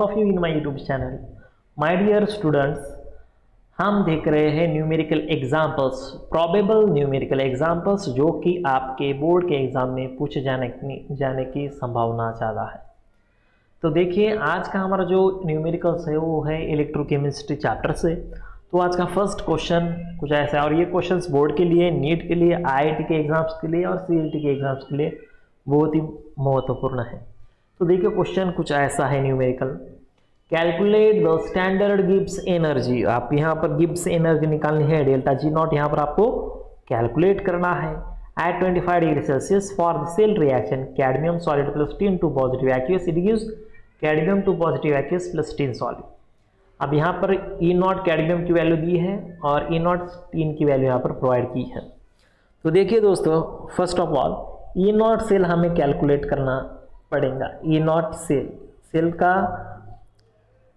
Of you in my YouTube channel. My dear students, हम देख रहे हैं numerical examples, probable numerical examples जो कि आपके बोर्ड के एग्जाम में पूछे जाने की संभावना ज़्यादा है। तो देखिए, आज का हमारा जो न्यूमेरिकल्स है वो है इलेक्ट्रोकेमिस्ट्री चैप्टर से। तो आज का फर्स्ट क्वेश्चन कुछ ऐसा है, और ये क्वेश्चंस बोर्ड के लिए, नीट के लिए, आईआईटी के एग्जाम्स के लिए और सीईटी के एग्जाम्स के लिए बहुत ही महत्वपूर्ण है। तो देखिए, क्वेश्चन कुछ ऐसा है numerical, calculate the standard Gibbs energy. आप यहाँ पर गिब्स एनर्जी निकालनी है, डेल्टा जी नॉट यहाँ पर आपको कैलकुलेट करना है। At 25 degree Celsius for the cell reaction cadmium solid plus tin two positive aqueous, it gives cadmium two positive aqueous plus tin solid. अब यहाँ पर ई नॉट कैडमियम की वैल्यू दी है और ई नॉट टिन की वैल्यू यहाँ पर प्रोवाइड की है। तो देखिए दोस्तों, first of all E naught cell हमें कैलकुलेट करना पड़ेगा। ई नॉट सेल का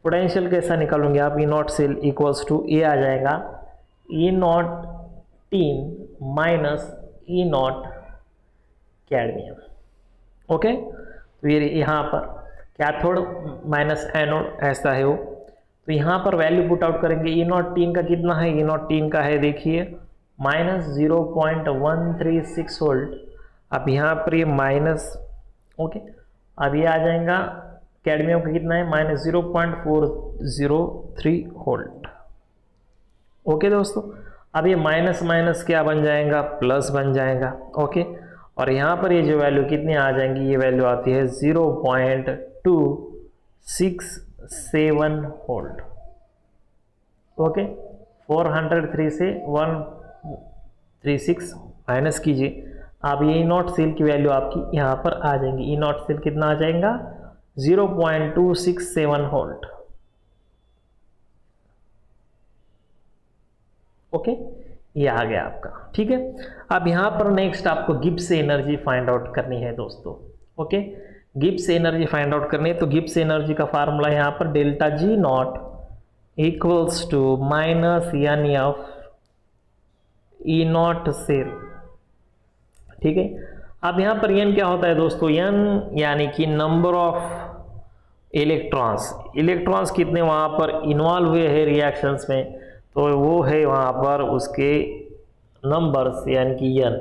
पोटेंशियल कैसा निकालोगे आप? ई नॉट सेल इक्वल्स टू ए आ जाएगा E naught tin minus E naught cadmium. Okay, तो ये यहाँ पर कैथोड माइनस एनोड ऐसा है वो। तो यहाँ पर वैल्यू पुट आउट करेंगे। ई नॉट टीन का कितना है? ई नॉट टीन का है देखिए माइनस 0.136 वोल्ट। अब यहाँ पर ये माइनस, ओके, अब ये आ जाएगा कैडमियम का कितना है? Minus 0.403 volt. ओके दोस्तों, अब ये माइनस माइनस क्या बन जाएगा? प्लस बन जाएगा। ओके, और यहाँ पर ये जो वैल्यू कितनी आ जाएंगी? ये वैल्यू आती है 0.267 वोल्ट। ओके, 403 से 136 माइनस कीजिए। अब ये ई नॉट सेल की वैल्यू आपकी यहाँ पर आ जाएंगी। ई नॉट सेल कितना आ जाएगा? 0.267 वोल्ट। ओके, ये आ गया आपका। ठीक है, अब यहाँ पर नेक्स्ट आपको गिब्स एनर्जी फाइंड आउट करनी है दोस्तों। Okay, Gibbs energy find out करनी है। तो गिब्स एनर्जी का फार्मूला यहाँ पर delta G naught equals to minus n F E naught cell. ठीक है, अब यहाँ पर एन क्या होता है दोस्तों? एन यानी कि नंबर ऑफ इलेक्ट्रॉन्स कितने वहाँ पर इन्वॉल्व हुए हैं रिएक्शंस में, तो वो है वहाँ पर उसके नंबर्स यानी कि एन।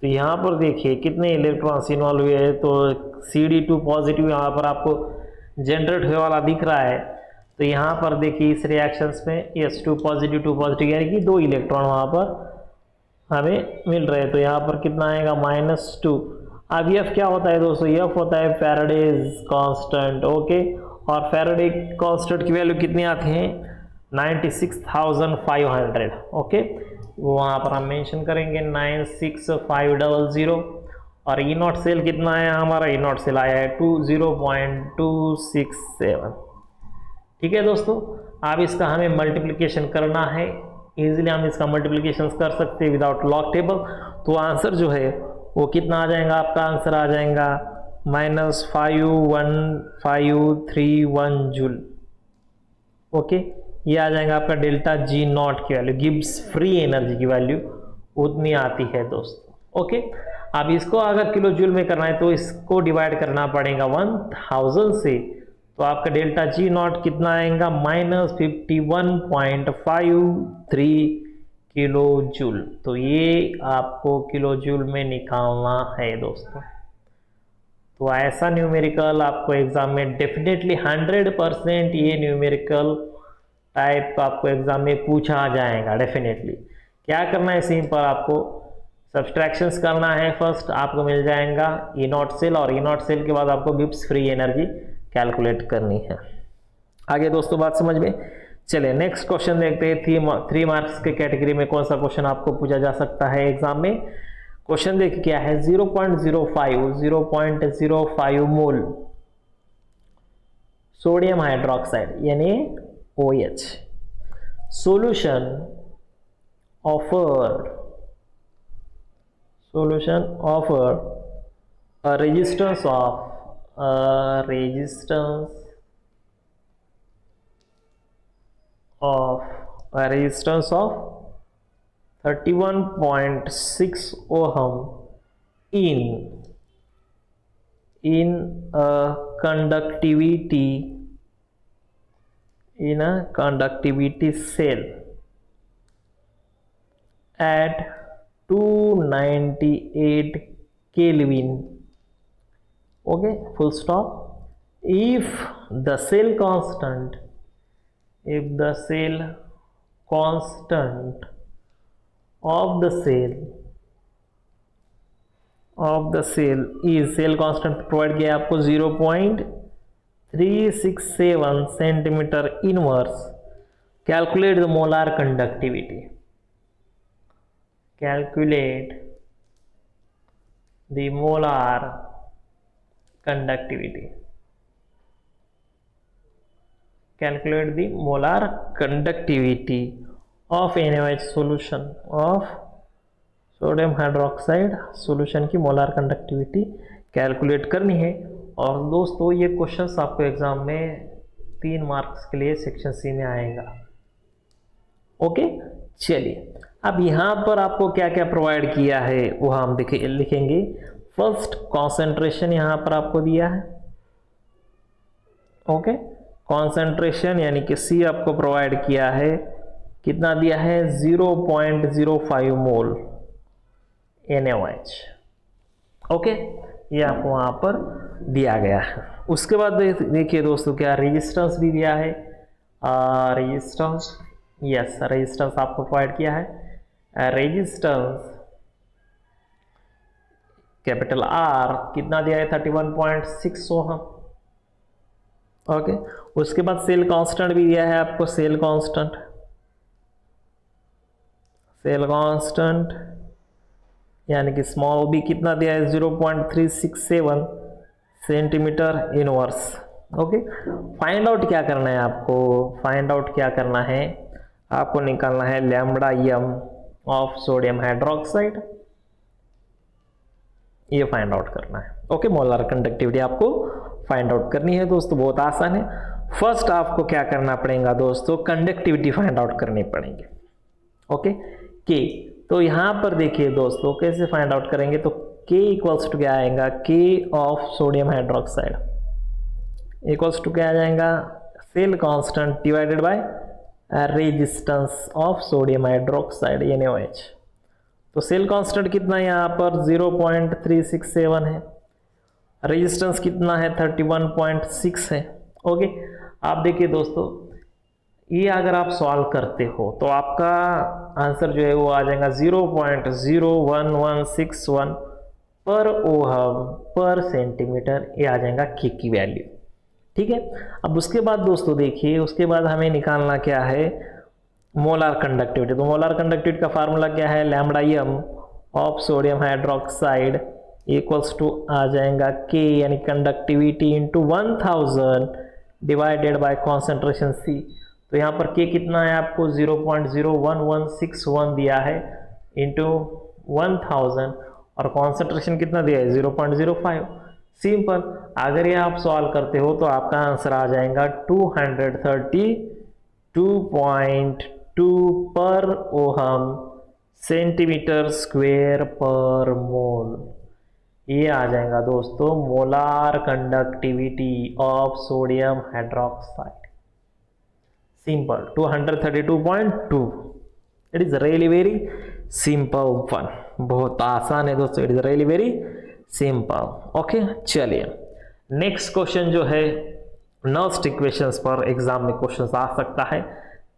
तो यहाँ पर देखिए कितने इलेक्ट्रॉन्स इन्वॉल्व हुए हैं। तो CD2 पॉजिटिव यहाँ पर आपको जनरेट हुए वाला दिख रहा है। तो यहाँ पर देखिए इस रिएक्शंस में S2 पॉजिटिव 2 पॉजिटिव यानी कि 2 इलेक्ट्रॉन वहाँ पर हमें मिल रहे हैं। तो यहाँ पर कितना आएगा? -2। अब F क्या होता है दोस्तों? F होता है फैराडेज कांस्टेंट। ओके, और फैराडे कांस्टेंट की वैल्यू कितनी आती है? 96,500। ओके, वहाँ पर हम मेंशन करेंगे 96500। और ई नॉट सेल कितना आया हमारा? ई नॉट सेल आया है 0.267। ठीक है दोस्तों, अब इसका हमें मल्टीप्लिकेशन करना है। इजीली हम इसका मल्टीप्लिकेशन कर सकते हैं विदाउट लॉग टेबल। तो आंसर जो है वो कितना आ जाएगा? आपका आंसर आ जाएगा -51,531 जूल। ओके, ये आ जाएगा आपका डेल्टा जी नॉट की वैल्यू, गिब्स फ्री एनर्जी की वैल्यू उतनी आती है दोस्तों। ओके, अब इसको अगर किलो जूल में करना है तो इसको डिवाइड करना पड़ेगा 1000 से। तो आपका डेल्टा जी नॉट कितना आएगा? -51.53 किलो जूल। तो ये आपको किलो जूल में निकालना है दोस्तों। तो ऐसा न्यूमेरिकल आपको एग्जाम में डेफिनेटली 100% ये न्यूमेरिकल टाइप का आपको एग्जाम में पूछा जाएगा डेफिनेटली। क्या करना है? सिंपल आपको सब्सट्रैक्शंस करना है। फर्स्ट आपको मिल जाएगा ई नॉट सेल, और ई नॉट सेल के बाद आपको गिब्स फ्री एनर्जी कैलकुलेट करनी है। आगे दोस्तों बात समझ में? चलिए नेक्स्ट क्वेश्चन देखते हैं। 3 मार्क्स के कैटेगरी में कौन सा क्वेश्चन आपको पूछा जा सकता है एग्जाम में। क्वेश्चन देखिए क्या है? 0.05 मोल सोडियम हाइड्रोक्साइड यानी OH solution offered a resistance of 31.6 ohm in a conductivity in a conductivity cell at 298 Kelvin. Okay, full stop. If the cell constant of the cell is cell constant provide किया आपको 0.367 centimetre inverse. Calculate the molar conductivity. Calculate the molar conductivity. Calculate the molar conductivity of NaOH solution of sodium hydroxide solution की molar conductivity calculate करनी है. और दोस्तों ये questions आपको exam में 3 मार्क्स के लिए सेक्शन सी में आएगा. ओके, चलिए अब यहाँ पर आपको क्या क्या प्रोवाइड किया है वो हम लिखेंगे. फर्स्ट कॉन्सेंट्रेशन यहाँ पर आपको दिया है. ओके, कॉन्सेंट्रेशन यानी कि सी आपको प्रोवाइड किया है. कितना दिया है? 0.05 मोल NaOH. ओके, ये आपको वहाँ पर दिया गया है. उसके बाद देखिए दोस्तों क्या रेजिस्टेंस भी दिया है. रेजिस्टेंस, यस, रेजिस्टेंस आपको प्रोवाइड किया है. रेजिस्टेंस कैपिटल R कितना दिया है? 31.6 ओहम. ओके, उसके बाद सेल कांस्टेंट भी दिया है आपको. सेल कांस्टेंट यानी कि स्मॉल b कितना दिया है? 0.367 centimetre inverse. Okay, find out क्या करना है आपको? फाइंड आउट क्या करना है आपको? निकालना है lambda m of sodium hydroxide. ये फाइंड आउट करना है. ओके, मोलार कंडक्टिविटी आपको फाइंड आउट करनी है दोस्तों. बहुत आसान है. फर्स्ट आपको क्या करना पड़ेगा दोस्तों? कंडक्टिविटी फाइंड आउट करनी पड़ेंगे. ओके, के तो यहाँ पर देखिए दोस्तों कैसे फाइंड आउट करेंगे. तो के इक्वल्स टू क्या आएगा? K of sodium hydroxide equals to क्या आ जाएगा? Cell constant divided by resistance of sodium hydroxide NaOH. तो सेल कांस्टेंट कितना है यहाँ पर? 0.367 है. रेजिस्टेंस कितना है? 31.6 है. ओके, आप देखिए दोस्तों ये अगर आप सॉल्व करते हो तो आपका आंसर जो है वो आ जाएगा 0.01161 पर ओहम पर सेंटीमीटर. ये आ जाएगा के की वैल्यू. ठीक है, अब उसके बाद दोस्तों देखिए उसके बाद हमें निकालना क्या है? Molar conductivity. तो मोलार कंडक्टिविटी का फार्मूला क्या है? Lambda m of sodium hydroxide equals to आ जाएगा के यानी conductivity into 1000 divided by concentration C. तो यहाँ पर के कितना है आपको? 0.01161 दिया है इंटू 1000 और कॉन्सेंट्रेशन कितना दिया है? 0.05. सिंपल. अगर ये आप सॉल्व करते हो तो आपका आंसर आ जाएगा 232.2 पर ओहम सेंटीमीटर स्क्वायर पर मोल. ये आ जाएगा दोस्तों molar conductivity of sodium hydroxide. Simple 232.2. It is really very simple one. बहुत आसान है दोस्तों. It is really very simple. Okay, चलिए नेक्स्ट क्वेश्चन जो है नर्स्ट इक्वेशंस पर एग्जाम में क्वेश्चंस आ सकता है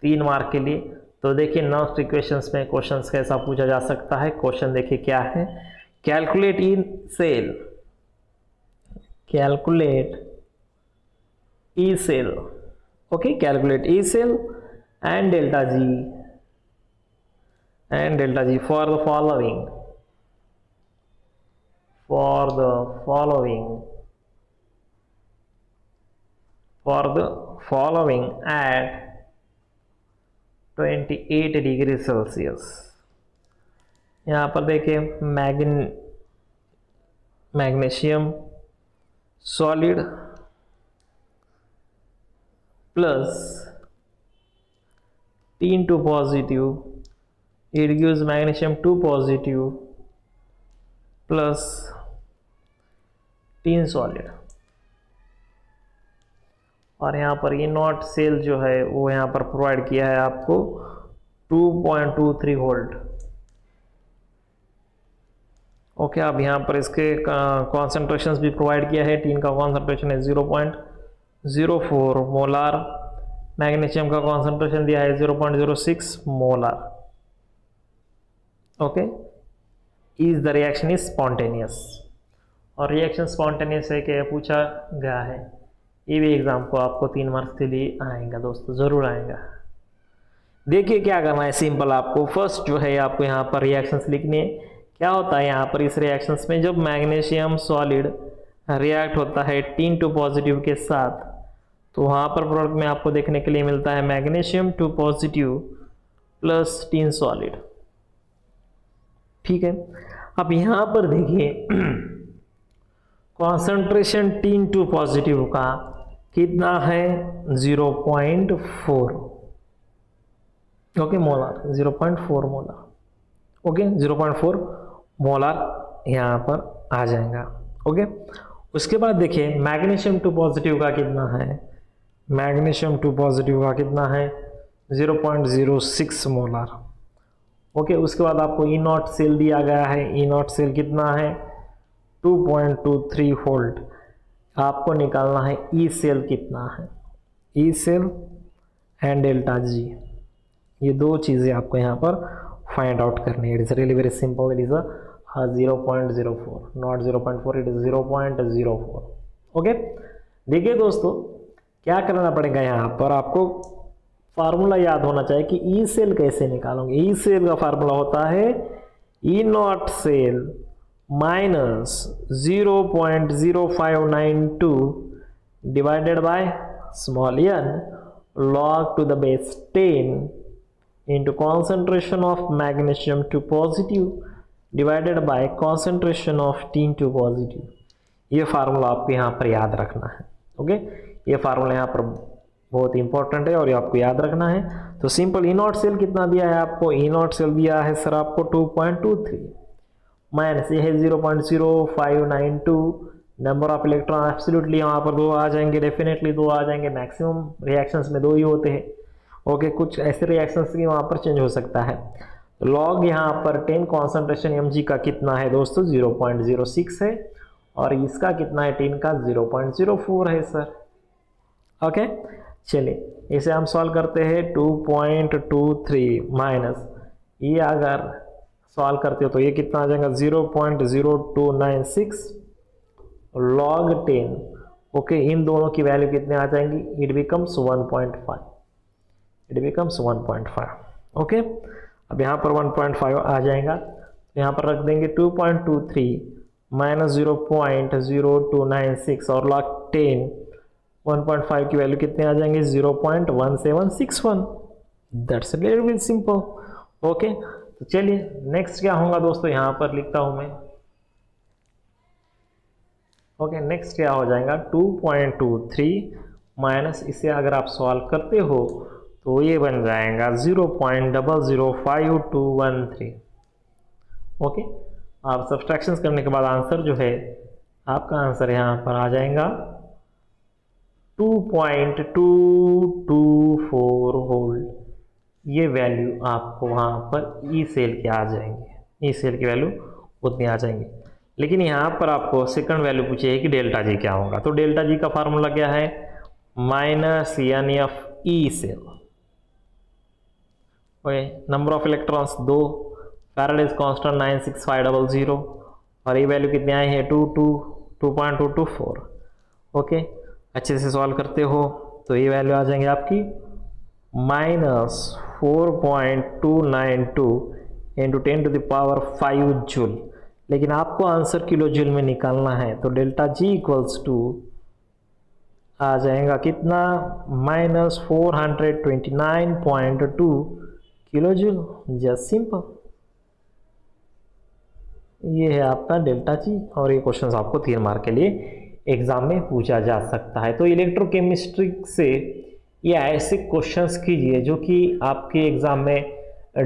3 मार्क के लिए. तो देखिए नर्स्ट इक्वेशंस में क्वेश्चंस कैसा पूछा जा सकता है. क्वेश्चन देखिए क्या है? Calculate in cell. Calculate E cell. Okay, calculate E cell and delta G for the following at 28 degree Celsius. यहाँ पर देखिए magnesium solid plus 3 2 positive, it gives magnesium 2 positive plus 3 solid. और यहाँ पर ई नॉट सेल जो है वो यहाँ पर प्रोवाइड किया है आपको 2.23 वोल्ट। ओके, अब यहाँ पर इसके कॉन्सेंट्रेशंस भी प्रोवाइड किया है। टीन का कॉन्सेंट्रेशन है 0.04 मोलार, मैग्नीशियम का कॉन्सेंट्रेशन दिया है 0.06 molar. Okay, is the reaction is spontaneous, और रिएक्शन स्पॉन्टेनियस है क्या पूछा गया है। ये भी एग्जाम को आपको 3 मार्क्स के लिए आएगा दोस्तों, ज़रूर आएगा। देखिए क्या करना है, सिंपल आपको फर्स्ट जो है आपको यहाँ पर रिएक्शंस लिखनी है। क्या होता है यहाँ पर इस रिएक्शंस में, जब मैग्नीशियम सॉलिड रिएक्ट होता है टीन 2 पॉजिटिव के साथ, तो वहाँ पर प्रोडक्ट में आपको देखने के लिए मिलता है magnesium 2 positive plus tin solid. ठीक है, अब यहाँ पर देखिए कॉन्सेंट्रेशन टीन 2 पॉजिटिव का कितना है 0.4। Okay, molar 0.4 molar. Okay, 0.4 molar यहाँ पर आ जाएगा। ओके, उसके बाद देखिए मैग्नीशियम 2 पॉजिटिव का कितना है, मैग्नीशियम 2 पॉजिटिव का कितना है 0.06 मोलार। ओके, उसके बाद आपको ई नॉट सेल दिया गया है, ई नॉट सेल कितना है 2.23 वोल्ट। आपको निकालना है ई सेल कितना है, E cell and delta G, ये दो चीज़ें आपको यहाँ पर फाइंड आउट करनी है। It is really very simple, it is a 0.04, not 0.4, it is 0.04। Okay, देखिए दोस्तों क्या करना पड़ेगा, यहाँ पर आपको फार्मूला याद होना चाहिए कि ई सेल कैसे निकालोगे। ई सेल का फार्मूला होता है E naught cell minus 0.0592 divided by small n log to the base 10 into concentration of magnesium 2 positive divided by concentration of tin 2 positive। ये फार्मूला आपको यहाँ पर याद रखना है। ओके, ये फार्मूला यहाँ पर बहुत इंपॉर्टेंट है और ये आपको याद रखना है। तो सिंपल ई नॉट सेल कितना दिया है आपको, ई नॉट सेल दिया है सर आपको 2.23 माइनस ये है 0.0592, नंबर ऑफ इलेक्ट्रॉन एब्सोल्युटली यहाँ पर 2 आ जाएंगे, डेफिनेटली 2 आ जाएंगे, मैक्सिमम रिएक्शंस में 2 ही होते हैं। ओके, कुछ ऐसे रिएक्शंस की वहाँ पर चेंज हो सकता है। लॉग यहाँ पर 10 कॉन्सेंट्रेशन mg का कितना है दोस्तों 0.06 है, और इसका कितना है 10 का 0.04 है सर। ओके, चलिए इसे हम सॉल्व करते हैं। 2.23 माइनस ये अगर सॉल्व करते हो तो ये कितना आ जाएगा 0.0296 log 10। ओके, इन दोनों की वैल्यू कितने आ जाएंगी, it becomes 1.5, it becomes 1.5। Okay, अब यहाँ पर 1.5 आ जाएगा, तो यहाँ पर रख देंगे 2.23 माइनस 0.0296 और log 10 1.5 की वैल्यू कितने आ जाएंगे 0.1761। That's very simple. ओके, तो चलिए नेक्स्ट क्या होगा दोस्तों, यहाँ पर लिखता हूँ मैं। ओके, नेक्स्ट क्या हो जाएगा 2.23 माइनस इसे अगर आप सॉल्व करते हो तो ये बन जाएगा 0.005213। ओके, आप सब्सट्रैक्शंस करने के बाद आंसर जो है आपका आंसर यहाँ पर आ जाएगा 2.224 वोल्ट। ये वैल्यू आपको वहाँ पर ई सेल की आ जाएंगे, ई सेल की वैल्यू उतनी आ जाएंगी। लेकिन यहाँ पर आपको सेकंड वैल्यू पूछी है कि डेल्टा जी क्या होगा, तो डेल्टा जी का फार्मूला क्या है minus n F E cell. Okay, number of electrons 2, Faraday's constant 96500, और ये वैल्यू कितने आई है 2.224। ओके, अच्छे से सॉल्व करते हो तो ये वैल्यू आ जाएंगे आपकी माइनस 4.292 इंटू 10⁻⁵ जूल। लेकिन आपको आंसर किलो जूल में निकालना है, तो डेल्टा जी इक्वल्स टू आ जाएगा कितना minus 429.2 kilo joule. Just simple, ये है आपका डेल्टा जी, और ये क्वेश्चन आपको 3 मार्क के लिए एग्जाम में पूछा जा सकता है। तो इलेक्ट्रोकेमिस्ट्री से ये ऐसे क्वेश्चंस कीजिए जो कि आपके एग्जाम में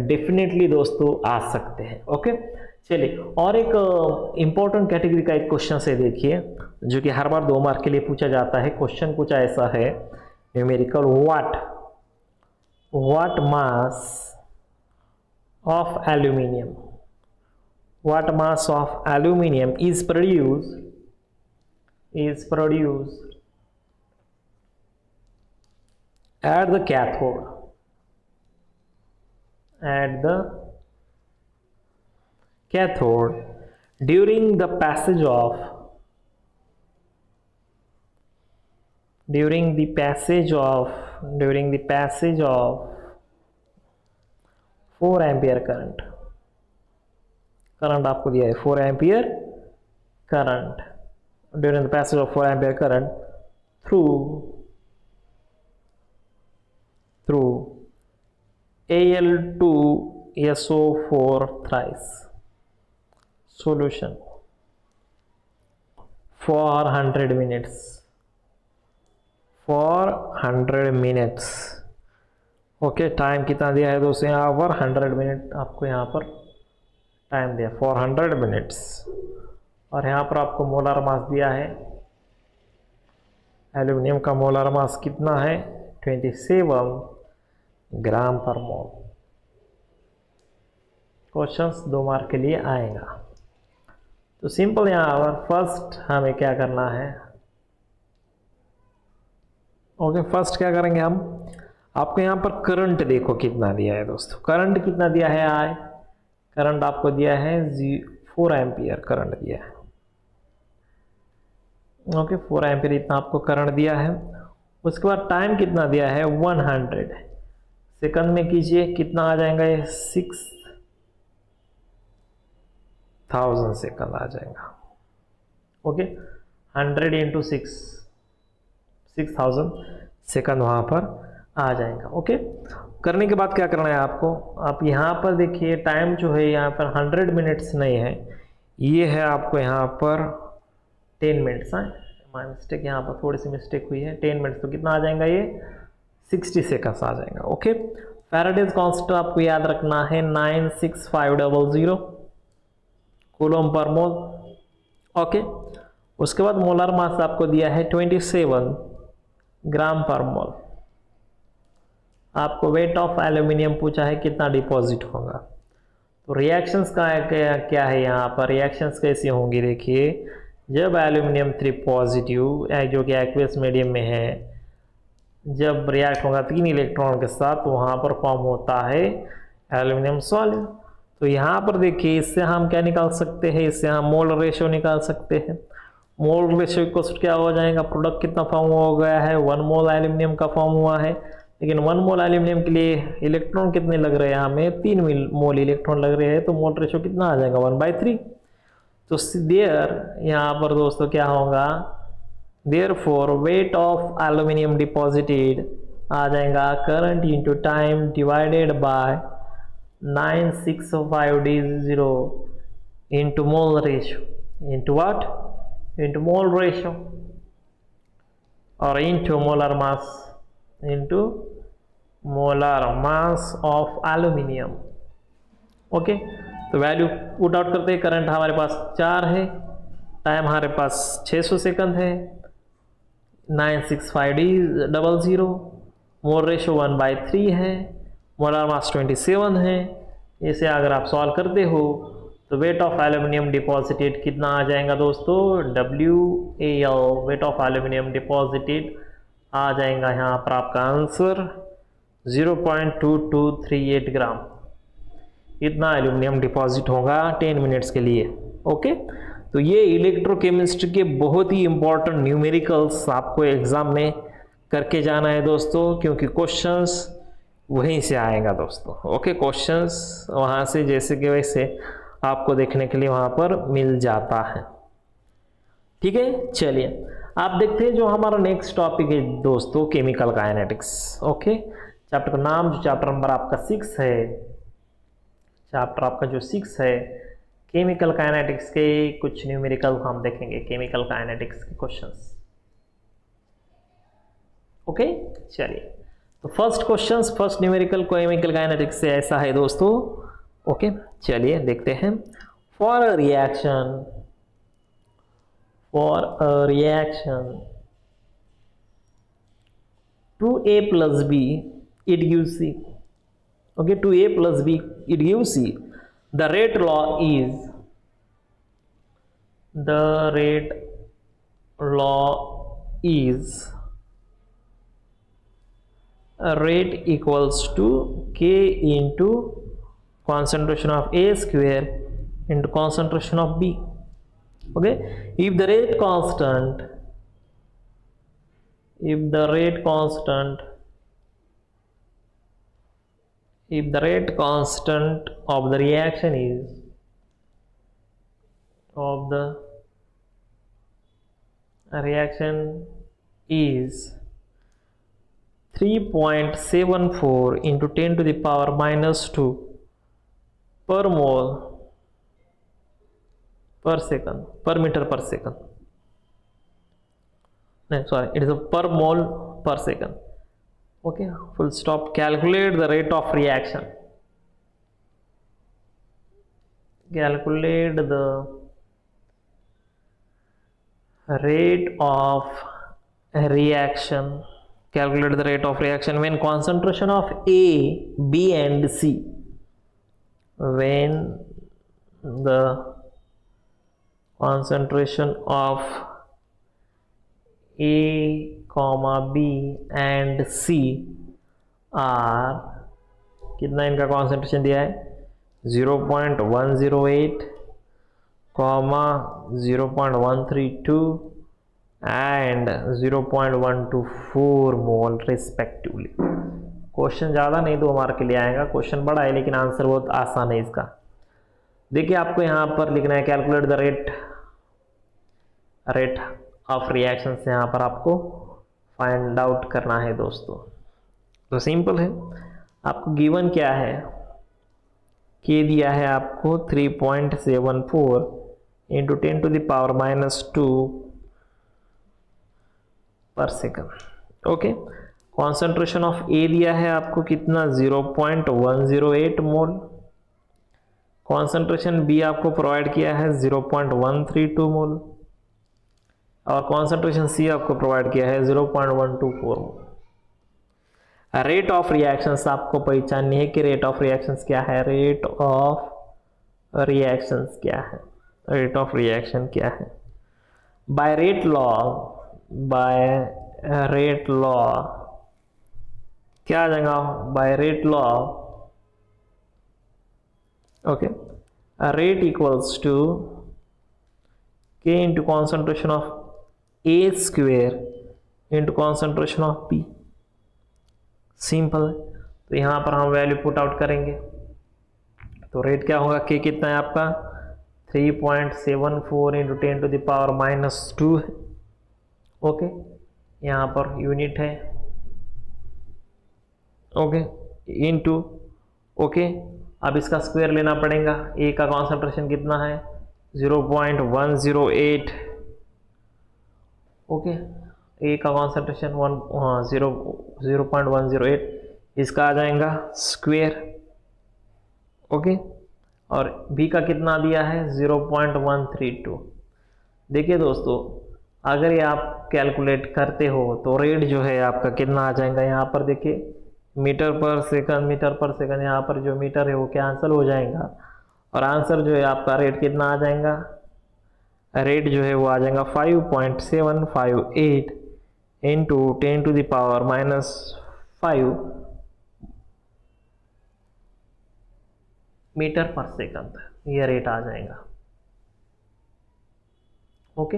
डेफिनेटली दोस्तों आ सकते हैं। ओके, चलिए और एक इम्पोर्टेंट कैटेगरी का एक क्वेश्चन से देखिए जो कि हर बार 2 मार्क के लिए पूछा जाता है। क्वेश्चन कुछ ऐसा है numerical what mass of aluminium, what mass of aluminium is produced at the cathode during the passage of 4 ampere current आपको दिया है 4 ampere current during the passage of 4 ampere current through Al2SO4 thrice solution for 100 minutes okay time कितना दिया है दोस्तों यहाँ पर 100 minute आपको यहाँ पर टाइम दिया 400 मिनट्स और यहाँ पर आपको मोलार मास दिया है एल्यूमिनियम का मोलार मास कितना है 27 ग्राम पर मोल। क्वेश्चंस 2 मार्क के लिए आएगा तो सिंपल यहाँ पर फर्स्ट हमें क्या करना है ओके फर्स्ट क्या करेंगे हम आपको यहाँ पर करंट देखो कितना दिया है दोस्तों करंट कितना दिया है करंट आपको दिया है 4 एम्पियर करंट दिया है ओके 4 एम्पियर इतना आपको करंट दिया है। उसके बाद टाइम कितना दिया है 100 सेकंड में कीजिए कितना आ जाएगा ये 6000 सेकंड आ जाएगा ओके 100 इंटू 6000 सेकंड वहाँ पर आ जाएगा ओके। करने के बाद क्या करना है आपको आप यहाँ पर देखिए टाइम जो है यहाँ पर 100 मिनट्स नहीं है ये है आपको यहाँ पर 10 मिनट्स माय मिस्टेक यहाँ पर थोड़ी सी मिस्टेक हुई है 10 मिनट्स तो कितना आ जाएगा ये 60 सेकंड्स आ जाएगा ओके। फैराडेज कांस्टेंट आपको याद रखना है 96500 कूलम पर मोल ओके। उसके बाद मोलर मास आपको दिया है 27 ग्राम पर मोल। आपको वेट ऑफ एल्यूमिनियम पूछा है कितना डिपॉजिट होगा तो रिएक्शंस का क्या है यहाँ पर रिएक्शंस कैसी होंगी देखिए जब एल्यूमिनियम 3 पॉजिटिव जो कि एक्वियस मीडियम में है जब रिएक्ट होगा 3 इलेक्ट्रॉन के साथ तो वहाँ पर फॉर्म होता है एल्यूमिनियम सॉलिड। तो यहाँ पर देखिए इससे हम क्या निकाल सकते हैं इससे हम मोल रेशियो निकाल सकते हैं। मोल रेशियो को क्या हो जाएगा प्रोडक्ट कितना फॉर्म हो गया है 1 मोल एल्यूमिनियम का फॉर्म हुआ है लेकिन 1 मोल एल्यूमिनियम के लिए इलेक्ट्रॉन कितने लग रहे हैं हमें 3 मोल इलेक्ट्रॉन लग रहे हैं तो मोल रेशियो कितना आ जाएगा 1/3। तो देयर यहाँ पर दोस्तों क्या होगा therefore weight of aluminium deposited आ जाएगा current into time divided by 9650 into mole ratio into what into mole ratio और into molar mass of aluminium okay. तो वैल्यू पुट आउट करते हैं करंट हमारे पास 4 है टाइम हमारे पास 600 सेकंड है 96500 मोल रेशियो 1/3 है मोलर मास 27 है। इसे अगर आप सॉल्व करते हो तो वेट ऑफ एल्यूमिनियम डिपॉजिटेड कितना आ जाएगा दोस्तों WAL weight of aluminium deposited आ जाएगा यहाँ पर आपका आंसर 0.2238 ग्राम इतना एल्यूमिनियम डिपॉजिट होगा 10 मिनट्स के लिए ओके। तो ये इलेक्ट्रोकेमिस्ट्री के बहुत ही इंपॉर्टेंट न्यूमेरिकल्स आपको एग्जाम में करके जाना है दोस्तों क्योंकि क्वेश्चंस वहीं से आएगा दोस्तों ओके। क्वेश्चंस वहाँ से जैसे कि वैसे आपको देखने के लिए वहाँ पर मिल जाता है ठीक है। चलिए आप देखते हैं जो हमारा नेक्स्ट टॉपिक है दोस्तों केमिकल काइनेटिक्स ओके। चैप्टर का नाम जो चैप्टर नंबर आपका 6 है चैप्टर आपका जो 6 है केमिकल काइनेटिक्स के कुछ न्यूमेरिकल हम देखेंगे केमिकल काइनेटिक्स के क्वेश्चंस ओके। चलिए तो फर्स्ट न्यूमेरिकल केमिकल काइनेटिक्स से ऐसा है दोस्तों ओके। चलिए देखते हैं for a reaction 2a plus b, it gives c. Okay, 2a plus b, it gives c. The rate law is, the rate law is rate equals to k into concentration of a square into concentration of b. Okay, if the rate constant, if the rate constant of the reaction is, of the reaction is 3.74 into 10 to the power minus 2 per mole per second, per meter per second. No, sorry, it is a per mole per second. Okay, full stop. Calculate the rate of reaction. Calculate the rate of reaction. Calculate the rate of reaction when concentration of A, B and C, when the concentration of A, B and C are, कितना इनका concentration दिया है, 0.108, 0.132 and 0.124 mole respectively. Question ज़्यादा नहीं 2 mark के लिए आएगा, question बड़ा है लेकिन आंसर बहुत आसान है इसका. देखिए आपको यहाँ पर लिखना है calculate the rate of reaction से यहाँ पर आपको फाइंड आउट करना है दोस्तों. तो सिंपल है, आपको गिवन क्या है, के दिया है आपको 3.74 into 10 to the power minus 2 per second. Okay, concentration of A दिया है आपको कितना, 0.108 मोल. कॉन्सेंट्रेशन बी आपको प्रोवाइड किया है 0.132 मोल और कॉन्सेंट्रेशन सी आपको प्रोवाइड किया है 0.124 मोल. रेट ऑफ रिएक्शंस आपको पहचाननी है कि रेट ऑफ रिएक्शंस क्या है, रेट ऑफ रिएक्शंस क्या है, रेट ऑफ रिएक्शन क्या है. बाय रेट लॉ क्या आ जाएगा, by rate law. Okay, rate equals to K into concentration of A square into concentration of B. Simple है. तो यहाँ पर हम वैल्यू पुट आउट करेंगे तो रेट क्या होगा, के कितना है आपका 3.74 into 10 to the power minus 2 है. ओके, यहाँ पर यूनिट है. ओके, इनटू, ओके, अब इसका स्क्वायर लेना पड़ेगा. ए का कॉन्सेंट्रेशन कितना है 0.108. ओके, ए का कॉन्सेंट्रेशन 0.108, इसका आ जाएगा स्क्वायर. ओके, और बी का कितना दिया है 0.132. देखिए दोस्तों, अगर ये आप कैलकुलेट करते हो तो रेट जो है आपका कितना आ जाएगा, यहाँ पर देखिए मीटर पर सेकंड, यहाँ पर जो मीटर है वो कैंसिल हो जाएगा और आंसर जो है आपका रेट कितना आ जाएगा, रेट जो है वो आ जाएगा 5.758 into 10 to the power minus 5 metre per second. ये रेट आ जाएगा. ओके,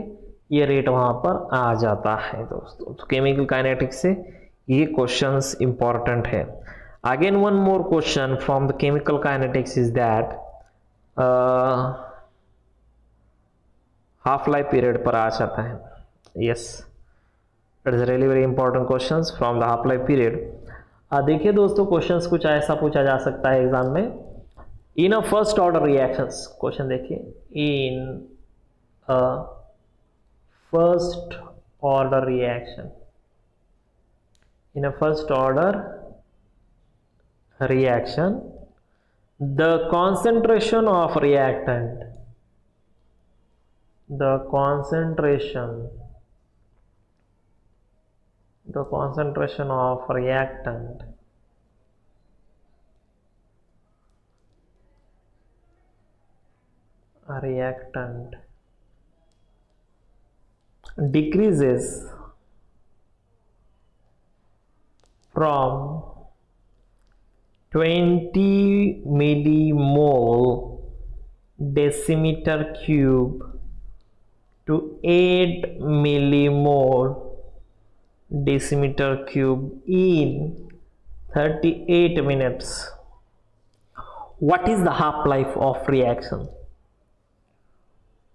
ये रेट वहां पर आ जाता है दोस्तों. तो केमिकल काइनेटिक्स से ये क्वेश्चंस इंपॉर्टेंट है. Again one more question from the chemical kinetics is that half life period पर आ जाता है. Yes, it is really very important questions from the half life period. देखिए दोस्तों, क्वेश्चंस कुछ ऐसा पूछा जा सकता है एग्जाम में. In a first order reactions, question देखिए, in a first order reaction, in a first order reaction, the concentration of reactant, the concentration the concentration of reactant decreases from 20 millimole decimeter cube to 8 millimole decimeter cube in 38 minutes. What is the half-life of reaction?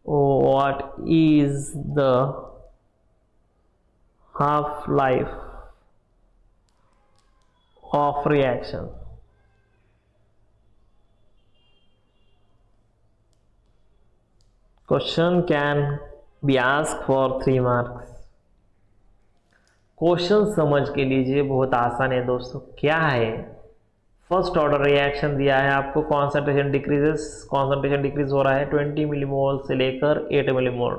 What is the half-life of reaction? Question can be asked for 3 marks. Question समझ के लीजिए, बहुत आसान है दोस्तों. क्या है? First order reaction दिया है आपको, कॉन्सेंट्रेशन डिक्रीज हो रहा है 20 मिलीमोल से लेकर 8 मिलीमोल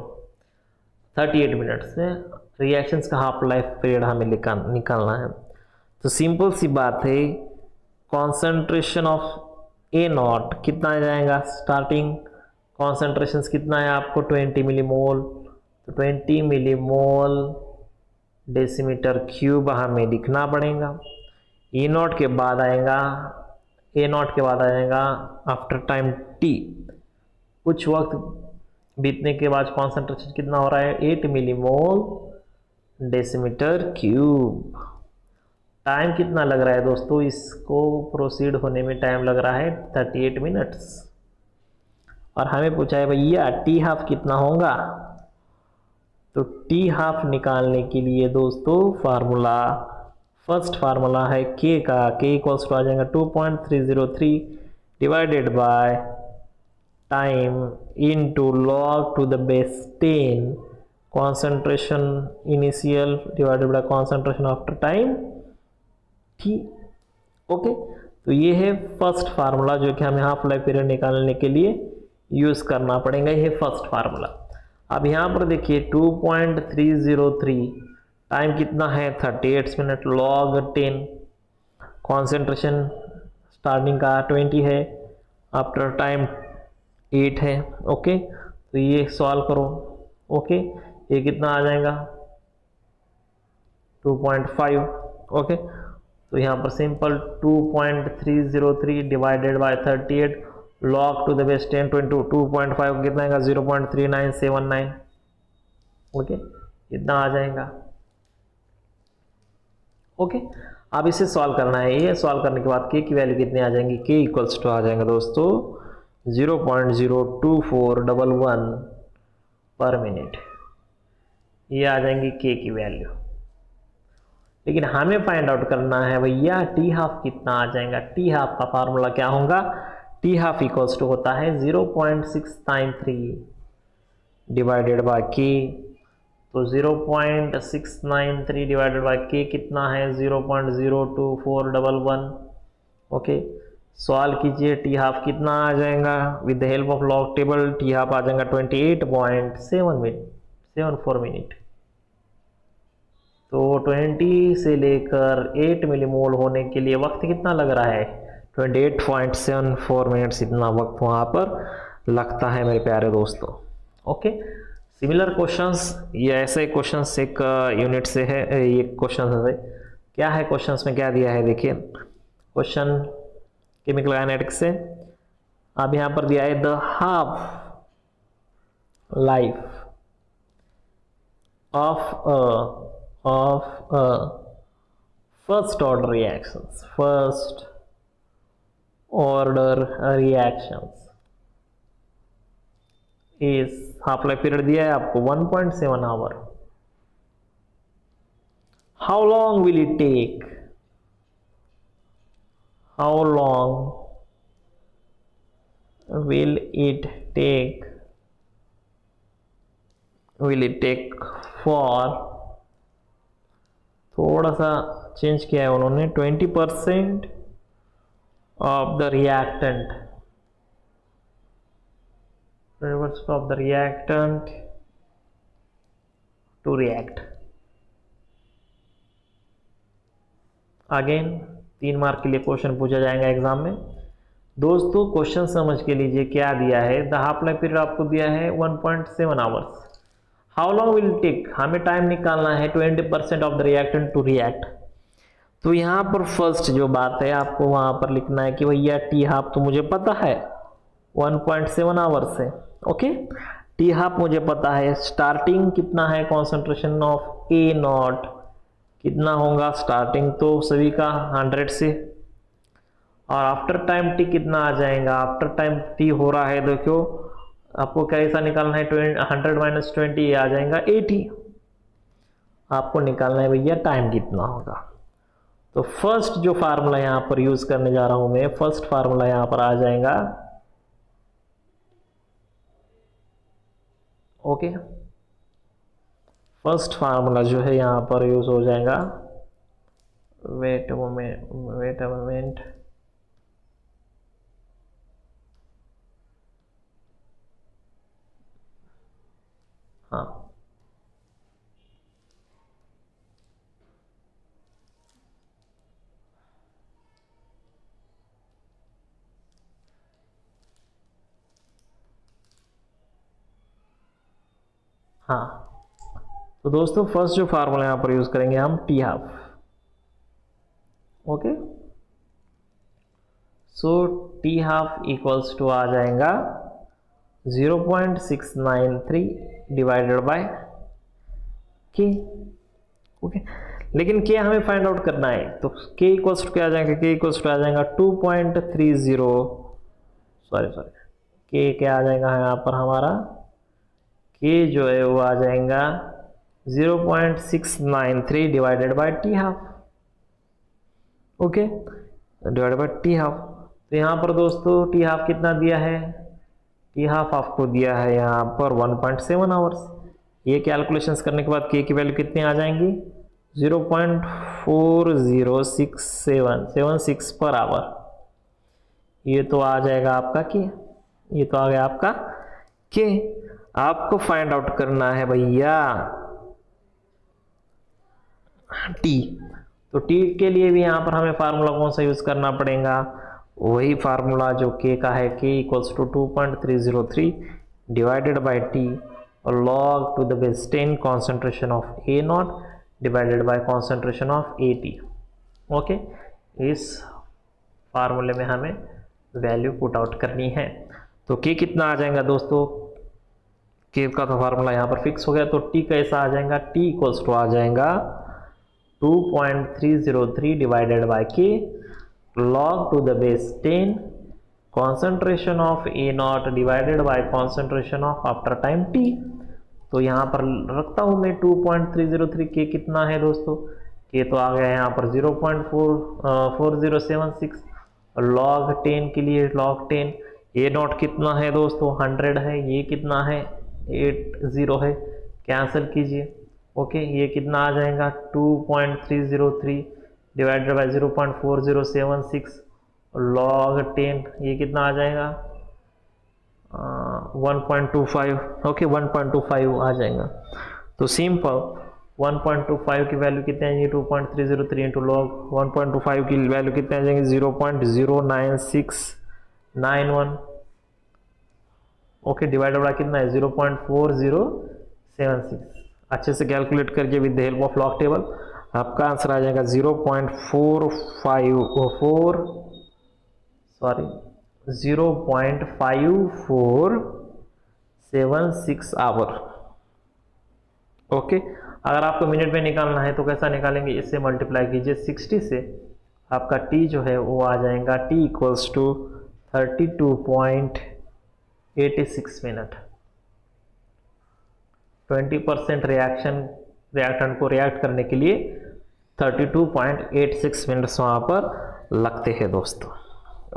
38 मिनट्स में. रिएक्शंस का हाफ लाइफ पीरियड हमें निकालना है. तो सिंपल सी बात है, कॉन्सेंट्रेशन ऑफ ए नॉट कितना आ जाएगा? स्टार्टिंग कॉन्सेंट्रेशन कितना है आपको? 20 मिलीमोल. तो 20 मिलीमोल डेसीमीटर क्यूब हमें लिखना पड़ेगा. ए नॉट के बाद आएगा आफ्टर टाइम टी, कुछ वक्त बीतने के बाद कॉन्सेंट्रेशन कितना हो रहा है? 8 मिलीमोल डेसीमीटर क्यूब. टाइम कितना लग रहा है दोस्तों? इसको प्रोसीड होने में टाइम लग रहा है 38 मिनट्स. और हमें पूछा है भैया टी हाफ कितना होगा? तो टी हाफ निकालने के लिए दोस्तों फर्स्ट फार्मूला है के का. के इक्वल्स टू आ जाएगा 2.303 divided by time into log to the base 10 concentration initial divided by concentration after time T. Okay, तो ये है फर्स्ट फार्मूला जो कि हमें हाफ लाइफ पीरियड निकालने के लिए यूज करना पड़ेगा. ये फर्स्ट फार्मूला. अब यहाँ पर देखिए 2.303, टाइम कितना है? 38 मिनट. लॉग 10, कॉन्सेंट्रेशन स्टार्टिंग का 20 है, आफ्टर टाइम 8 है. ओके, तो ये सॉल्व करो. ओके, ये कितना आ जाएगा? 2.5. ओके, तो यहाँ पर simple 2.303 divided bye 38 log to the base 10 22 2.5 कितना आएगा? 0.3979. ओके, इतना आ जाएगा. ओके, अब इसे सॉल्व करना है. ये सॉल्व करने के बाद के की वैल्यू कितनी आ जाएंगी? के इक्वल्स टू आ जाएगा दोस्तों 0.02411 पर मिनट. ये आ जाएंगी के की वैल्यू. लेकिन हमें फाइंड आउट करना है भैया टी हाफ कितना आ जाएगा. टी हाफ का फार्मूला क्या होगा? टी हाफ इक्वल्स टू होता है 0.693 डिवाइडेड बाय के. तो 0.693 डिवाइडेड बाय के कितना है? 0.02411. ओके, सॉल्व कीजिए. टी हाफ कितना आ जाएगा? With the help of log table T half आ जाएगा 28.74 मिनट. तो 20 से लेकर 8 मिलीमोल होने के लिए वक्त कितना लग रहा है? 28.74 मिनट्स. इतना वक्त वहाँ पर लगता है मेरे प्यारे दोस्तों. ओके, सिमिलर क्वेश्चंस, ये ऐसे क्वेश्चंस एक यूनिट से है. ये क्वेश्चन है, क्या है क्वेश्चंस में क्या दिया है? देखिए क्वेश्चन केमिकल काइनेटिक्स से. अब यहाँ पर दिया है the half life of first order reactions इस हाफ लाइफ पीरियड दिया है आपको 1.7 hour. How long will it take? How long will it take for, थोड़ा सा चेंज किया है उन्होंने, 20% of the reactant to react. Again 3 mark के लिए क्वेश्चन पूछा जाएगा एग्जाम में। दोस्तों क्वेश्चन समझ के लीजिए क्या दिया है। द हाफ लाइफ पीरियड आपको दिया है 1.7 hours. How long will take, हमें टाइम निकालना है 20% of the reactant to react. तो यहाँ पर फर्स्ट जो बात है आपको वहां पर लिखना है कि भैया टी हाफ तो मुझे पता है 1.7 आवर्स है। ओके, टी हाफ मुझे पता है। स्टार्टिंग कितना है कॉन्सेंट्रेशन ऑफ ए नॉट, कितना होगा स्टार्टिंग तो सभी का 100 से, और आफ्टर टाइम टी कितना आ जाएगा। आफ्टर टाइम टी हो रहा है देखो आपको कैसा निकालना है 100 - 20 आ जाएगा 80। आपको निकालना है भैया टाइम कितना होगा। तो फर्स्ट जो फार्मूला यहां पर यूज करने जा रहा हूं मैं, फर्स्ट फार्मूला यहां पर आ जाएगा। ओके, फर्स्ट फार्मूला जो है यहां पर यूज हो जाएगा, वेट अ मोमेंट, हाँ हाँ। तो दोस्तों फर्स्ट जो फार्मूला यहां पर यूज करेंगे हम T half. Okay, so T half equals to आ जाएगा 0.693 डिवाइडेड बाय के। ओके, लेकिन के हमें फाइंड आउट करना है, तो के इक्वल्स टू क्या आ जाएगा, के इक्वल्स टू आ जाएगा 2.30, सॉरी के क्या आ जाएगा यहाँ पर हमारा, के जो है वो आ जाएगा 0.693 divided by T half. Okay, divided by T half. तो यहाँ पर दोस्तों टी हाफ कितना दिया है, टी हाफ आपको दिया है यहाँ पर 1.7 आवर्स। ये कैलकुलेशंस करने के बाद के की वैल्यू कितनी आ जाएंगी 0.406776 पर आवर। ये तो आ जाएगा आपका के, ये तो आ गया आपका के। आपको फाइंड आउट करना है भैया टी। तो टी के लिए भी यहाँ पर हमें फार्मूला कौन सा यूज करना पड़ेगा, वही फार्मूला जो के का है, k equals to 2.303 divided by t log to the base 10 concentration of A naught divided by concentration of AT। Okay, इस फार्मूले में हमें वैल्यू पुट आउट करनी है। तो के कितना आ जाएगा दोस्तों, के का तो फार्मूला यहाँ पर फिक्स हो गया। तो टी कैसा आ जाएगा, टी इक्वल्स टू आ जाएगा 2.303 डिवाइडेड बाय के log to the base 10 concentration of A naught divided by concentration of after time t। तो यहाँ पर रखता हूँ मैं 2.303, के कितना है दोस्तों, के तो आ गया यहाँ पर 0.4076, log 10 के लिए log 10, A नॉट कितना है दोस्तों 100 है, ये कितना है 80 है, कैंसिल कीजिए। ओके, ये कितना आ जाएगा 2.303 डिवाइडेड बाय 0.4076 log 10, ये कितना आ जाएगा 1.25। ओके, 1.25 आ जाएगा। तो सिंपल 1.25 की वैल्यू कितने आएंगे 2.303 इंटू लॉग 1.25 की वैल्यू कितने आ जाएंगे 0.09691। ओके, डिवाइडेड बाय कितना है 0.4076। अच्छे से कैलकुलेट करके with the help of log table आपका आंसर आ जाएगा 0.5476 आवर। ओके, अगर आपको मिनट में निकालना है तो कैसा निकालेंगे, इससे मल्टीप्लाई कीजिए 60 से, आपका टी जो है वो आ जाएगा t equals to 32.86 minute. 20% reactant को रिएक्ट करने के लिए 32.86 मिनट्स वहाँ पर लगते हैं दोस्तों।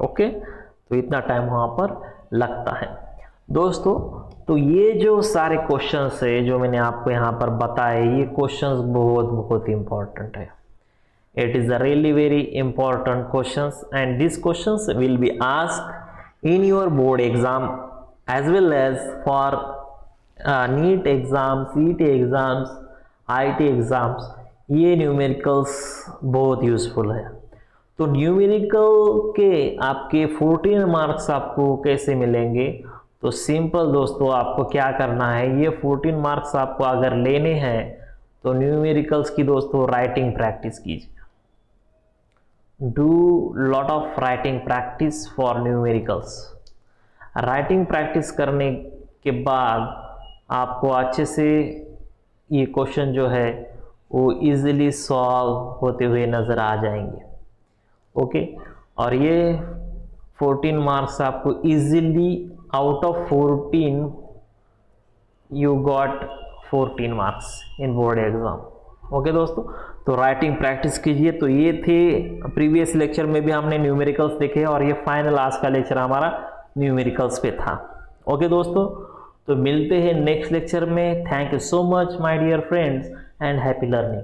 ओके, तो इतना टाइम वहाँ पर लगता है दोस्तों। तो ये जो सारे क्वेश्चंस है जो मैंने आपको यहाँ पर बताए, ये क्वेश्चंस बहुत बहुत इंपॉर्टेंट है। It is a really very important questions and this questions will be asked in your board exam as well as for NEET exam, CET exams, IIT exams. ये न्यूमेरिकल्स बहुत यूज़फुल है। तो numerical के आपके 14 marks आपको कैसे मिलेंगे? तो सिंपल दोस्तों, आपको क्या करना है, ये 14 मार्क्स आपको अगर लेने हैं तो न्यूमेरिकल्स की दोस्तों राइटिंग प्रैक्टिस कीजिए। Do lot of writing practice for numericals. Writing practice करने के बाद आपको अच्छे से ये क्वेश्चन जो है वो इजीली सॉल्व होते हुए नज़र आ जाएंगे। ओके, और ये 14 मार्क्स आपको easily out of 14 you got 14 marks in board exam. Okay दोस्तों, तो राइटिंग प्रैक्टिस कीजिए। तो ये थे प्रीवियस लेक्चर में भी हमने न्यूमेरिकल्स देखे और ये फाइनल आज का लेक्चर हमारा न्यूमेरिकल्स पे था। ओके दोस्तों, तो मिलते हैं नेक्स्ट लेक्चर में। Thank you so much my dear friends and happy learning.